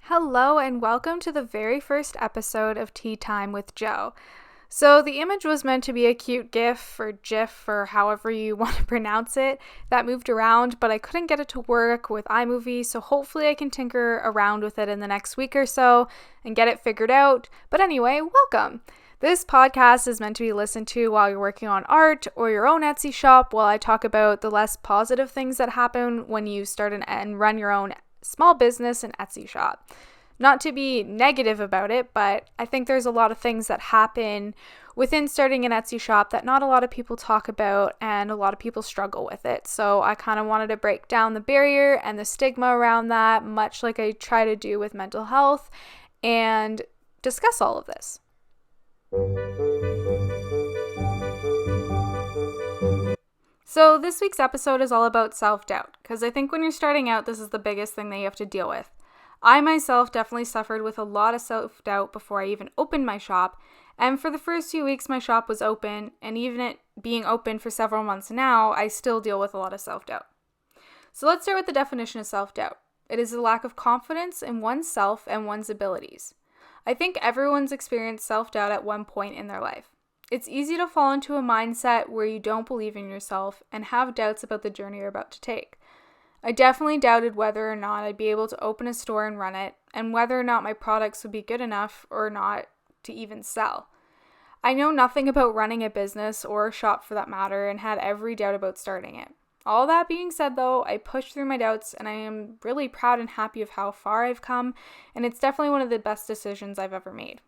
Hello and welcome to the very first episode of Tea Time with Joe. So the image was meant to be a cute GIF or GIF or however you want to pronounce it that moved around, but I couldn't get it to work with iMovie, so hopefully I can tinker around with it in the next week or so and get it figured out. But anyway, welcome! This podcast is meant to be listened to while you're working on art or your own Etsy shop while I talk about the less positive things that happen when you start and run your own small business and Etsy shop. Not to be negative about it, but I think there's a lot of things that happen within starting an Etsy shop that not a lot of people talk about and a lot of people struggle with it. So I kind of wanted to break down the barrier and the stigma around that, much like I try to do with mental health, and discuss all of this. So this week's episode is all about self-doubt, because I think when you're starting out, this is the biggest thing that you have to deal with. I myself definitely suffered with a lot of self-doubt before I even opened my shop, and for the first few weeks my shop was open, and even it being open for several months now, I still deal with a lot of self-doubt. So let's start with the definition of self-doubt. It is a lack of confidence in oneself and one's abilities. I think everyone's experienced self-doubt at one point in their life. It's easy to fall into a mindset where you don't believe in yourself and have doubts about the journey you're about to take. I definitely doubted whether or not I'd be able to open a store and run it, and whether or not my products would be good enough or not to even sell. I know nothing about running a business or a shop for that matter and had every doubt about starting it. All that being said though, I pushed through my doubts and I am really proud and happy of how far I've come, and it's definitely one of the best decisions I've ever made.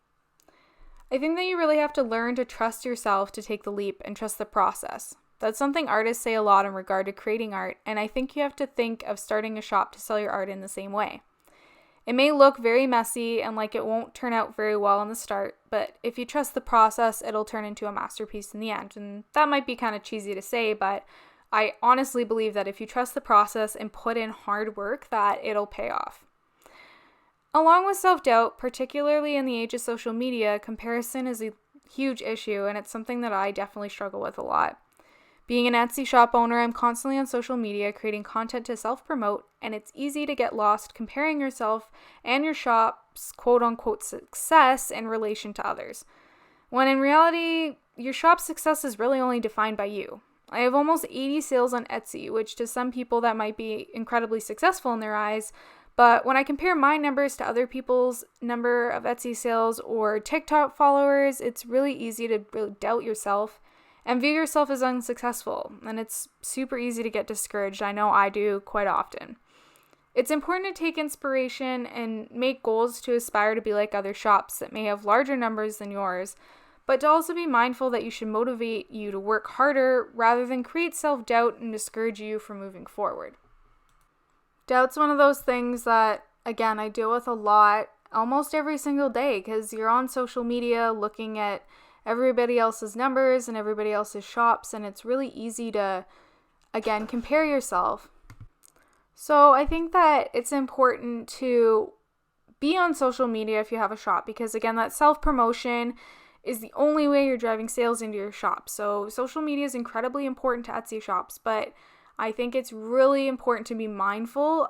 I think that you really have to learn to trust yourself to take the leap and trust the process. That's something artists say a lot in regard to creating art, and I think you have to think of starting a shop to sell your art in the same way. It may look very messy and like it won't turn out very well in the start, but if you trust the process, it'll turn into a masterpiece in the end. And that might be kind of cheesy to say, but I honestly believe that if you trust the process and put in hard work, that it'll pay off. Along with self-doubt, particularly in the age of social media, comparison is a huge issue, and it's something that I definitely struggle with a lot. Being an Etsy shop owner, I'm constantly on social media creating content to self-promote, and it's easy to get lost comparing yourself and your shop's quote-unquote success in relation to others, when in reality, your shop's success is really only defined by you. I have almost 80 sales on Etsy, which to some people that might be incredibly successful in their eyes, but when I compare my numbers to other people's number of Etsy sales or TikTok followers, it's really easy to really doubt yourself and view yourself as unsuccessful. And it's super easy to get discouraged. I know I do quite often. It's important to take inspiration and make goals to aspire to be like other shops that may have larger numbers than yours, but to also be mindful that you should motivate you to work harder rather than create self-doubt and discourage you from moving forward. Doubt's one of those things that, again, I deal with a lot almost every single day because you're on social media looking at everybody else's numbers and everybody else's shops, and it's really easy to, again, compare yourself. So I think that it's important to be on social media if you have a shop because, again, that self-promotion is the only way you're driving sales into your shop. So social media is incredibly important to Etsy shops, but I think it's really important to be mindful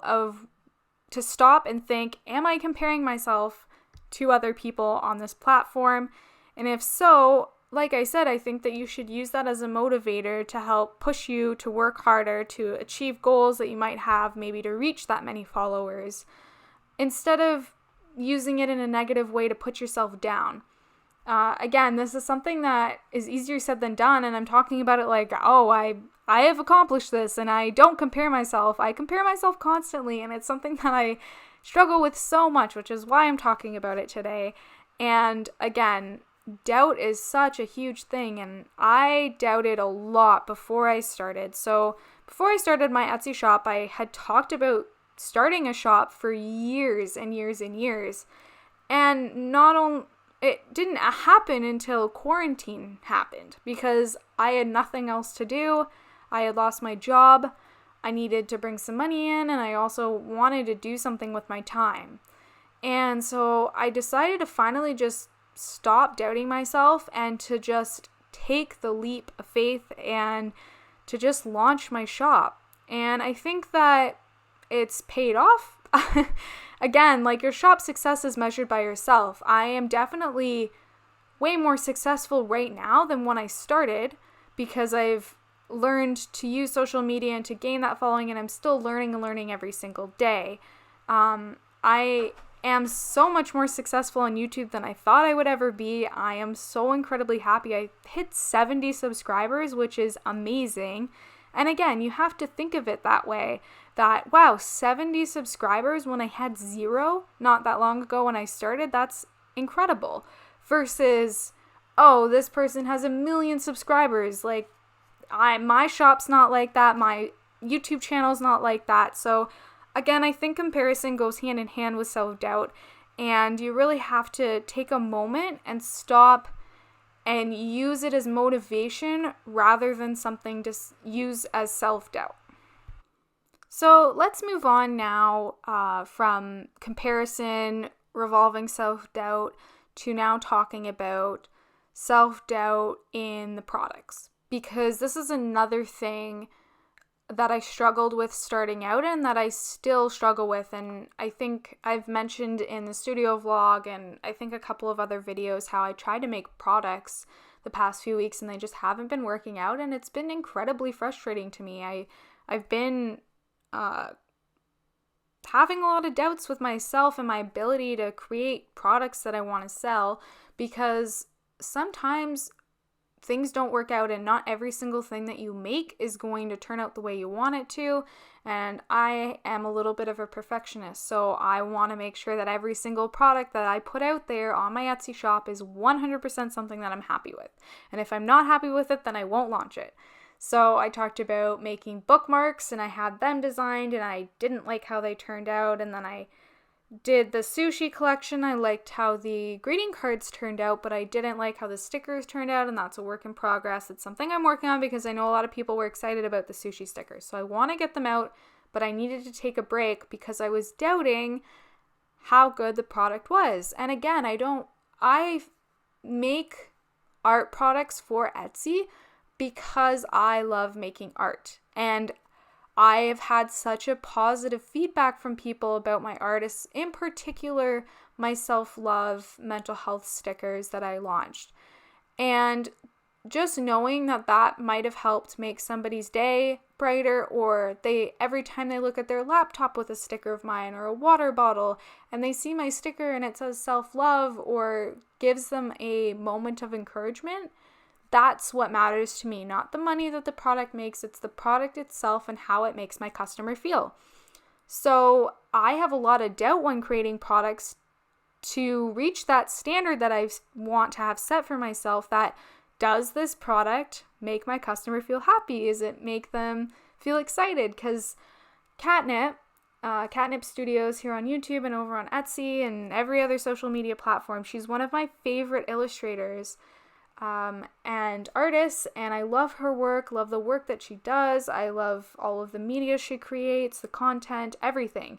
to stop and think, am I comparing myself to other people on this platform? And if so, like I said, I think that you should use that as a motivator to help push you to work harder, to achieve goals that you might have, maybe to reach that many followers, instead of using it in a negative way to put yourself down. Again, this is something that is easier said than done, and I'm talking about it like, oh, I have accomplished this, and I don't compare myself. I compare myself constantly, and it's something that I struggle with so much, which is why I'm talking about it today. And again, doubt is such a huge thing, and I doubted a lot before I started. So before I started my Etsy shop, I had talked about starting a shop for years and years and years, and it didn't happen until quarantine happened because I had nothing else to do. I had lost my job. I needed to bring some money in, and I also wanted to do something with my time. And so I decided to finally just stop doubting myself and to just take the leap of faith and to just launch my shop. And I think that it's paid off. again, like, your shop success is measured by yourself. I am definitely way more successful right now than when I started because I've learned to use social media and to gain that following, and I'm still learning and learning every single day. I am so much more successful on YouTube than I thought I would ever be. I am so incredibly happy. I hit 70 subscribers, which is amazing. And again, you have to think of it that way, that, wow, 70 subscribers when I had 0 not that long ago when I started, that's incredible. Versus, oh, this person has 1 million subscribers. Like, my shop's not like that. My YouTube channel's not like that. So again, I think comparison goes hand in hand with self-doubt, and you really have to take a moment and stop and use it as motivation rather than something to use as self-doubt. So let's move on now from comparison, revolving self-doubt, to now talking about self-doubt in the products. Because this is another thing that I struggled with starting out and that I still struggle with. And I think I've mentioned in the studio vlog and I think a couple of other videos how I tried to make products the past few weeks and they just haven't been working out, and it's been incredibly frustrating to me. I've been having a lot of doubts with myself and my ability to create products that I want to sell, because sometimes things don't work out and not every single thing that you make is going to turn out the way you want it to. And I am a little bit of a perfectionist, so I want to make sure that every single product that I put out there on my Etsy shop is 100% something that I'm happy with. And if I'm not happy with it, then I won't launch it. So I talked about making bookmarks and I had them designed and I didn't like how they turned out. And then I did the sushi collection. I liked how the greeting cards turned out, but I didn't like how the stickers turned out, and that's a work in progress. It's something I'm working on because I know a lot of people were excited about the sushi stickers. So I want to get them out, but I needed to take a break because I was doubting how good the product was. And again, I make art products for Etsy because I love making art. And I have had such a positive feedback from people about my artists, in particular my self-love mental health stickers that I launched. And just knowing that that might have helped make somebody's day brighter, or every time they look at their laptop with a sticker of mine or a water bottle and they see my sticker and it says self-love or gives them a moment of encouragement, that's what matters to me, not the money that the product makes. It's the product itself and how it makes my customer feel. So I have a lot of doubt when creating products to reach that standard that I want to have set for myself, that does this product make my customer feel happy? Is it make them feel excited? Because Catnip Studios here on YouTube and over on Etsy and every other social media platform, she's one of my favorite illustrators and artists, and I love her work, love the work that she does. I love all of the media she creates, the content, everything.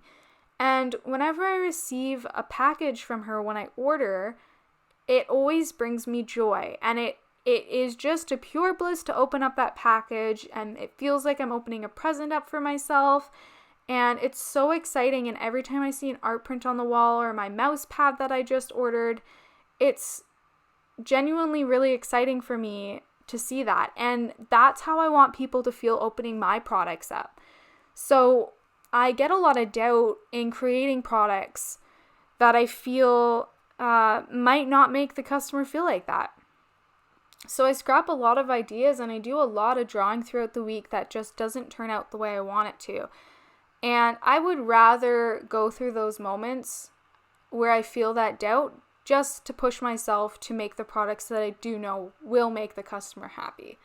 And whenever I receive a package from her when I order, it always brings me joy, and it is just a pure bliss to open up that package, and it feels like I'm opening a present up for myself, and it's so exciting. And every time I see an art print on the wall or my mouse pad that I just ordered, it's genuinely really exciting for me to see that. And that's how I want people to feel opening my products up. So I get a lot of doubt in creating products that I feel might not make the customer feel like that. So I scrap a lot of ideas and I do a lot of drawing throughout the week that just doesn't turn out the way I want it to. And I would rather go through those moments where I feel that doubt just to push myself to make the products that I do know will make the customer happy.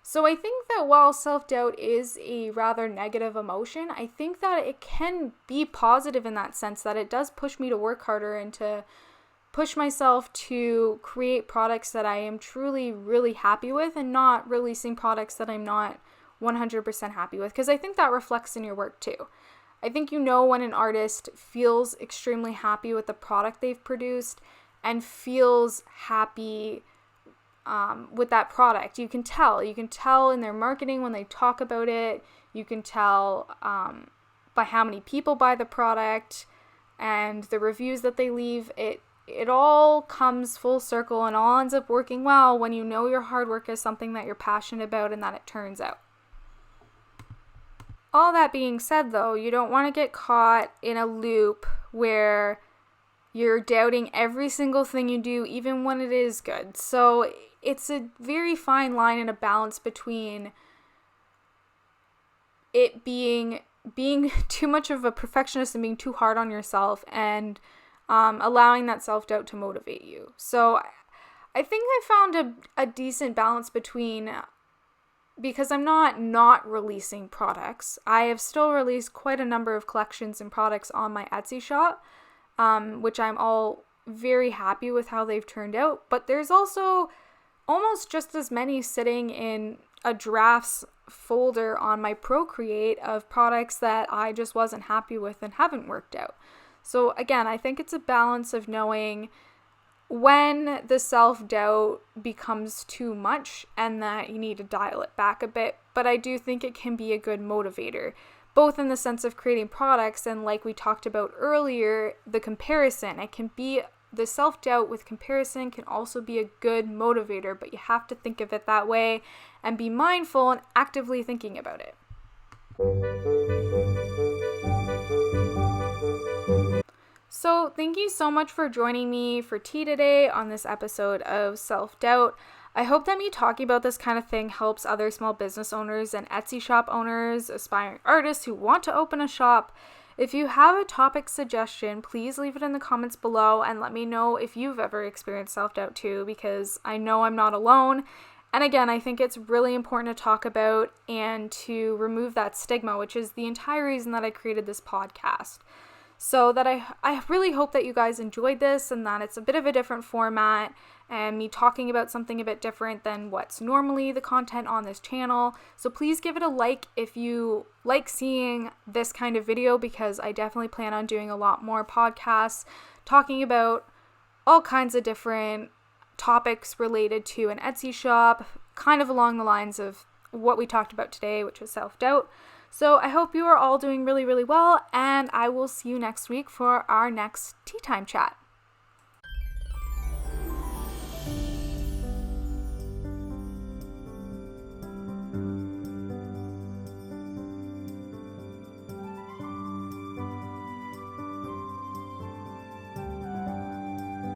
So I think that while self-doubt is a rather negative emotion, I think that it can be positive in that sense, that it does push me to work harder and to push myself to create products that I am truly really happy with, and not releasing products that I'm not 100% happy with, because I think that reflects in your work too. I think you know when an artist feels extremely happy with the product they've produced and feels happy with that product. You can tell in their marketing when they talk about it. You can tell by how many people buy the product, and the reviews that they leave, it all comes full circle and all ends up working well when you know your hard work is something that you're passionate about and that it turns out. All that being said, though, you don't want to get caught in a loop where you're doubting every single thing you do, even when it is good. So it's a very fine line and a balance between it being too much of a perfectionist and being too hard on yourself, and allowing that self-doubt to motivate you. So I think I found a decent balance between, because I'm not releasing products. I have still released quite a number of collections and products on my Etsy shop, which I'm all very happy with how they've turned out. But there's also almost just as many sitting in a drafts folder on my Procreate of products that I just wasn't happy with and haven't worked out. So again, I think it's a balance of knowing when the self-doubt becomes too much and that you need to dial it back a bit. But I do think it can be a good motivator, both in the sense of creating products and, like we talked about earlier, the comparison. The self-doubt with comparison can also be a good motivator, but you have to think of it that way and be mindful and actively thinking about it. So thank you so much for joining me for tea today on this episode of Self-Doubt. I hope that me talking about this kind of thing helps other small business owners and Etsy shop owners, aspiring artists who want to open a shop. If you have a topic suggestion, please leave it in the comments below and let me know if you've ever experienced self-doubt too, because I know I'm not alone. And again, I think it's really important to talk about and to remove that stigma, which is the entire reason that I created this podcast. So that I really hope that you guys enjoyed this and that it's a bit of a different format and me talking about something a bit different than what's normally the content on this channel. So please give it a like if you like seeing this kind of video, because I definitely plan on doing a lot more podcasts talking about all kinds of different topics related to an Etsy shop, kind of along the lines of what we talked about today, which was self-doubt. So I hope you are all doing really, really well, and I will see you next week for our next tea time chat.